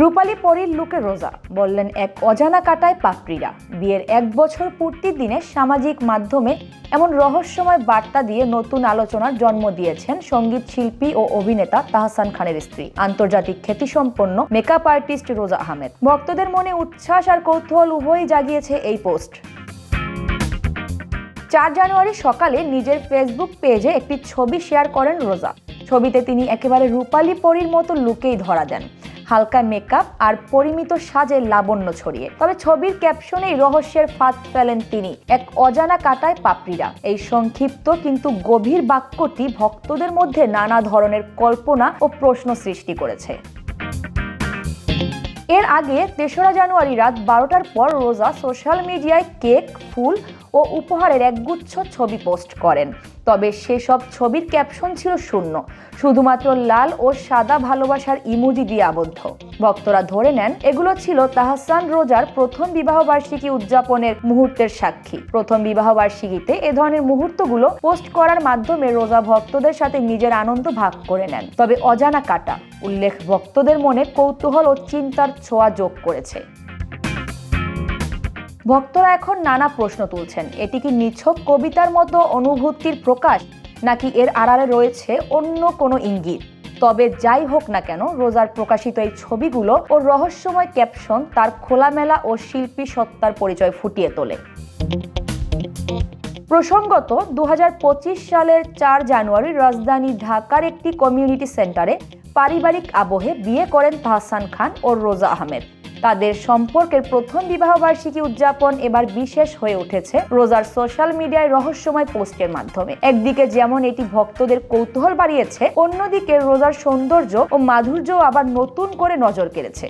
রূপালী পরীর লুকে রোজা, বললেন এক অজানা কাটায় পাপড়িরা। বিয়ের 1 বছর পূর্তির দিনে সামাজিক মাধ্যমে এমন রহস্যময় বার্তা দিয়ে নতুন আলোচনার জন্ম দিয়েছেন সঙ্গীত শিল্পী ও অভিনেতা তাহসান খানের স্ত্রী, আন্তর্জাতিক খ্যাতিসম্পন্ন মেকআপ আর্টিস্ট রোজা আহমেদ। ভক্তদের মনে উচ্ছ্বাস আর কৌতূহল উভয়ই জাগিয়েছে এই পোস্ট। 4 জানুয়ারি সকালে নিজের ফেসবুক পেজে একটি ছবি শেয়ার করেন রোজা। ছবিতে তিনি একেবারে রূপালী পরীর মতো লুকেই ধরা দেন, হালকা মেকআপ আর পরিমিত সাজে লাবণ্য ছড়িয়ে। তবে ছবির ক্যাপশনেই রহস্যের ফাঁদ ফেলেন তিনি, এক অজানা কাটায় পাপড়িরা। এই সংক্ষিপ্ত কিন্তু গভীর বাক্যটি ভক্তদের মধ্যে নানা ধরনের কল্পনা ও প্রশ্ন সৃষ্টি করেছে। এর আগে 3রা জানুয়ারি রাত 12টার পর রোজা সোশ্যাল মিডিয়ায় কেক, ফুল ও উপহারের একগুচ্ছ ছবি পোস্ট করেন। তবে সেসব ছবির ক্যাপশন ছিল শূন্য, শুধুমাত্র লাল ও সাদা ভালোবাসার ইমোজি দিয়ে আবদ্ধ। ভক্তরা ধরে নেন এগুলো ছিল তাহসান রোজার প্রথম বিবাহবার্ষিকী উদযাপনের মুহূর্তের সাক্ষী। প্রথম বিবাহবার্ষিকীতে এ ধরনের মুহূর্তগুলো পোস্ট করার মাধ্যমে রোজা ভক্তদের সাথে নিজের আনন্দ ভাগ করে নেন। তবে অজানা কাটা উল্লেখ ভক্তদের মনে কৌতূহল ও চিন্তার ছোঁয়া যোগ করেছে। ভক্তরা এখন নানা প্রশ্ন তুলছেন, এটি কি নিছক কবিতার মতো অনুভূতির প্রকাশ, নাকি এর আড়ালে রয়েছে অন্য কোনো ইঙ্গিত? তবে যাই হোক না কেন, রোজার প্রকাশিত এই ছবিগুলো ও রহস্যময় ক্যাপশন তার খোলামেলা ও শিল্পী সত্তার পরিচয় ফুটিয়ে তোলে। প্রসঙ্গত 2025 সালের 4 জানুয়ারি রাজধানী ঢাকার একটি কমিউনিটি সেন্টারে পারিবারিক আবহে বিয়ে করেন তাহসান খান ও রোজা আহমেদ। তাদের সম্পর্কের প্রথম বিবাহবার্ষিকী উদযাপন এবার বিশেষ হয়ে উঠেছে রোজার সোশ্যাল মিডিয়ায় রহস্যময় পোস্টের মাধ্যমে। একদিকে যেমন এটি ভক্তদের কৌতূহল বাড়িয়েছে, অন্যদিকে রোজার সৌন্দর্য ও মাধুর্য আবার নতুন করে নজর কেড়েছে।